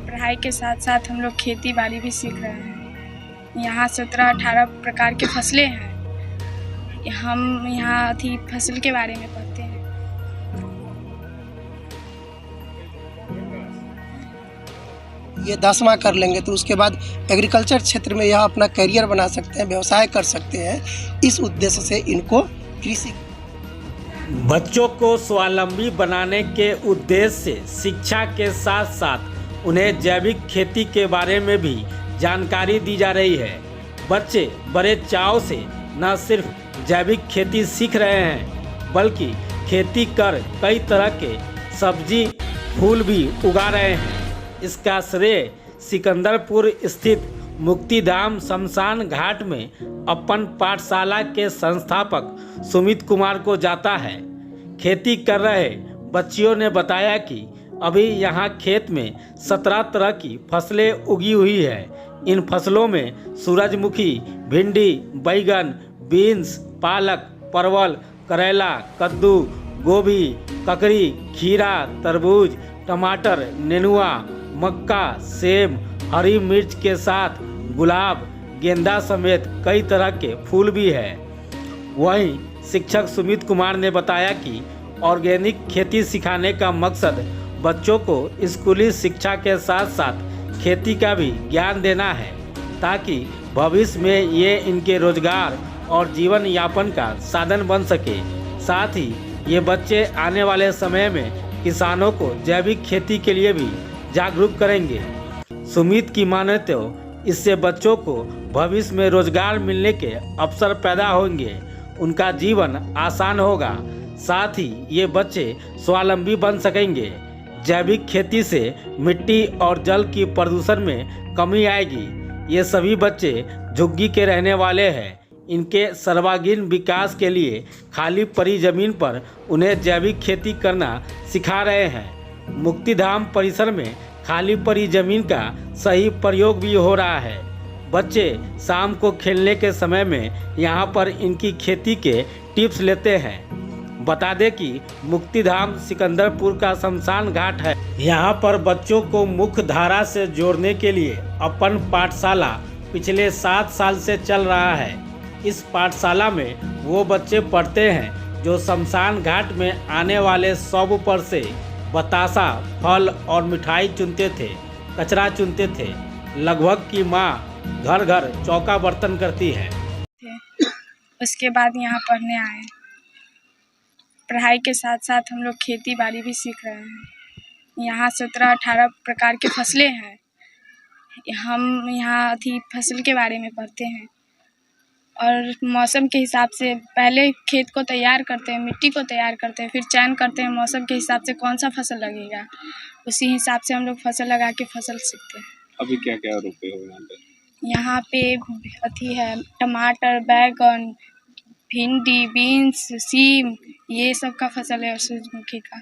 पढ़ाई के साथ साथ हम लोग खेती बाड़ी भी सीख रहे हैं। यहाँ 17-18 प्रकार के फसलें हैं। हम यहाँ फसल के बारे में पढ़ते हैं। ये 10वां कर लेंगे तो उसके बाद एग्रीकल्चर क्षेत्र में यह अपना करियर बना सकते हैं, व्यवसाय कर सकते हैं। इस उद्देश्य से इनको कृषि बच्चों को स्वावलंबी बनाने के उद्देश्य से शिक्षा के साथ साथ उन्हें जैविक खेती के बारे में भी जानकारी दी जा रही है। बच्चे बड़े चाव से न सिर्फ जैविक खेती सीख रहे हैं बल्कि खेती कर कई तरह के सब्जी फूल भी उगा रहे हैं। इसका श्रेय सिकंदरपुर स्थित मुक्तिधाम शमशान घाट में अपन पाठशाला के संस्थापक सुमित कुमार को जाता है। खेती कर रहे बच्चियों ने बताया कि अभी यहाँ खेत में 17 तरह की फसलें उगी हुई है। इन फसलों में सूरजमुखी, भिंडी, बैगन, बीन्स, पालक, परवल, करेला, कद्दू, गोभी, ककड़ी, खीरा, तरबूज, टमाटर, नेनुआ, मक्का, सेब, हरी मिर्च के साथ गुलाब, गेंदा समेत कई तरह के फूल भी है। वहीं शिक्षक सुमित कुमार ने बताया कि ऑर्गेनिक खेती सिखाने का मकसद बच्चों को स्कूली शिक्षा के साथ साथ खेती का भी ज्ञान देना है ताकि भविष्य में ये इनके रोजगार और जीवन यापन का साधन बन सके। साथ ही ये बच्चे आने वाले समय में किसानों को जैविक खेती के लिए भी जागरूक करेंगे। सुमित की माने तो इससे बच्चों को भविष्य में रोजगार मिलने के अवसर पैदा होंगे, उनका जीवन आसान होगा। साथ ही ये बच्चे स्वावलंबी बन सकेंगे। जैविक खेती से मिट्टी और जल की प्रदूषण में कमी आएगी। ये सभी बच्चे झुग्गी के रहने वाले हैं। इनके सर्वांगीण विकास के लिए खाली पड़ी जमीन पर उन्हें जैविक खेती करना सिखा रहे हैं। मुक्तिधाम परिसर में खाली पड़ी जमीन का सही प्रयोग भी हो रहा है। बच्चे शाम को खेलने के समय में यहाँ पर इनकी खेती के टिप्स लेते हैं। बता दें कि मुक्तिधाम सिकंदरपुर का शमशान घाट है। यहाँ पर बच्चों को मुख्य धारा से जोड़ने के लिए अपन पाठशाला पिछले 7 साल से चल रहा है। इस पाठशाला में वो बच्चे पढ़ते हैं जो शमशान घाट में आने वाले शव पर से बतासा, फल और मिठाई चुनते थे, कचरा चुनते थे। लगभग की माँ घर घर चौका बर्तन करती है। उसके बाद यहाँ पढ़ने आए। पढ़ाई के साथ साथ हम लोग खेती बाड़ी भी सीख रहे हैं। यहाँ 17-18 प्रकार के फसलें हैं। हम यहाँ फसल के बारे में पढ़ते हैं और मौसम के हिसाब से पहले खेत को तैयार करते हैं, मिट्टी को तैयार करते हैं, फिर चयन करते हैं मौसम के हिसाब से कौन सा फसल लगेगा। उसी हिसाब से हम लोग फसल लगा के फसल सीखते हैं। अभी क्या क्या रोपे हो यहाँ पे? यहाँ पे है टमाटर, बैगन, भिंडी, बीन्स, सीम, ये सब का फसल है। और सूरजमुखी का।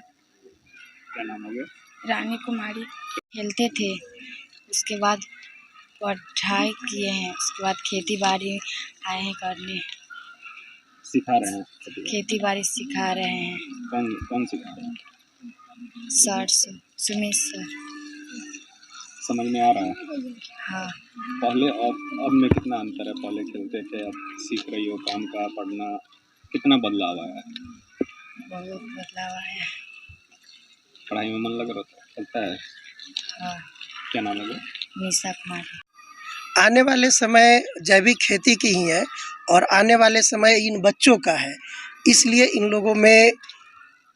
क्या नाम हो गया? रानी कुमारी। खेलते थे, उसके बाद पढ़ाई किए हैं, उसके बाद खेती बाड़ी आए हैं करने। सिखा रहे हैं खेती बाड़ी सिखा रहे हैं। कौन सिखा रहे हैं? Sir Sumit sir. समझ में आ रहा है? हाँ। पहले और अब में कितना अंतर है? पहले खेलते थे, अब सीख रही हो काम का, पढ़ना, कितना बदलाव आया है? बहुत बदलाव आया है। पढ़ाई में मन लग रहा है? हाँ। क्या नाम है? निशा कुमारी। आने वाले समय जैविक खेती की ही है और आने वाले समय इन बच्चों का है। इसलिए इन लोगों में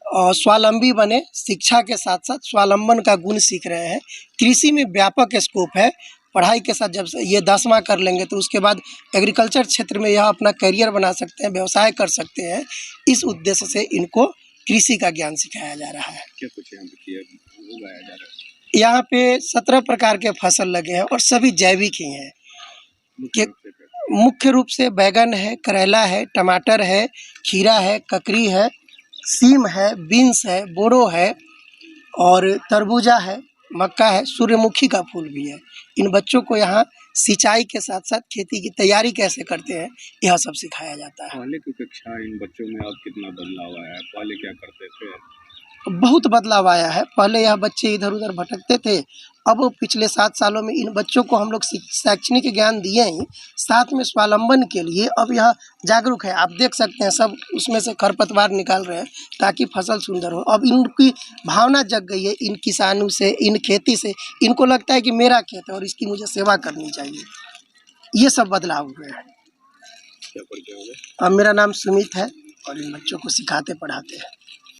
स्वावलंबी बने, शिक्षा के साथ साथ स्वावलंबन का गुण सीख रहे हैं। कृषि में व्यापक स्कोप है। पढ़ाई के साथ जब ये 10वां कर लेंगे तो उसके बाद एग्रीकल्चर क्षेत्र में यह अपना करियर बना सकते हैं, व्यवसाय कर सकते हैं। इस उद्देश्य से इनको कृषि का ज्ञान सिखाया जा रहा है। क्या कुछ यहाँ पे उगाया जा रहा है? यहाँ पे 17 प्रकार के फसल लगे हैं और सभी जैविक ही हैं। मुख्य रूप से बैगन है, करेला है, टमाटर है, खीरा है, ककड़ी है, सीम है, बीन्स है, बोरो है और तरबूजा है, मक्का है, सूर्यमुखी का फूल भी है। इन बच्चों को यहाँ सिंचाई के साथ साथ खेती की तैयारी कैसे करते हैं यह सब सिखाया जाता है। पहले की अपेक्षा इन बच्चों में अब कितना बदलाव आया है? पहले क्या करते थे? बहुत बदलाव आया है। पहले यह बच्चे इधर उधर भटकते थे, अब पिछले 7 सालों में इन बच्चों को हम लोग शैक्षणिक ज्ञान दिए ही, साथ में स्वावलंबन के लिए अब यह जागरूक है। आप देख सकते हैं सब उसमें से खरपतवार निकाल रहे हैं ताकि फसल सुंदर हो। अब इनकी भावना जग गई है इन किसानों से, इन खेती से। इनको लगता है कि मेरा खेत है और इसकी मुझे सेवा करनी चाहिए। ये सब बदलाव हुए हैं। क्या परिचय हो गया? अब मेरा नाम सुमित है और इन बच्चों को सिखाते पढ़ाते हैं।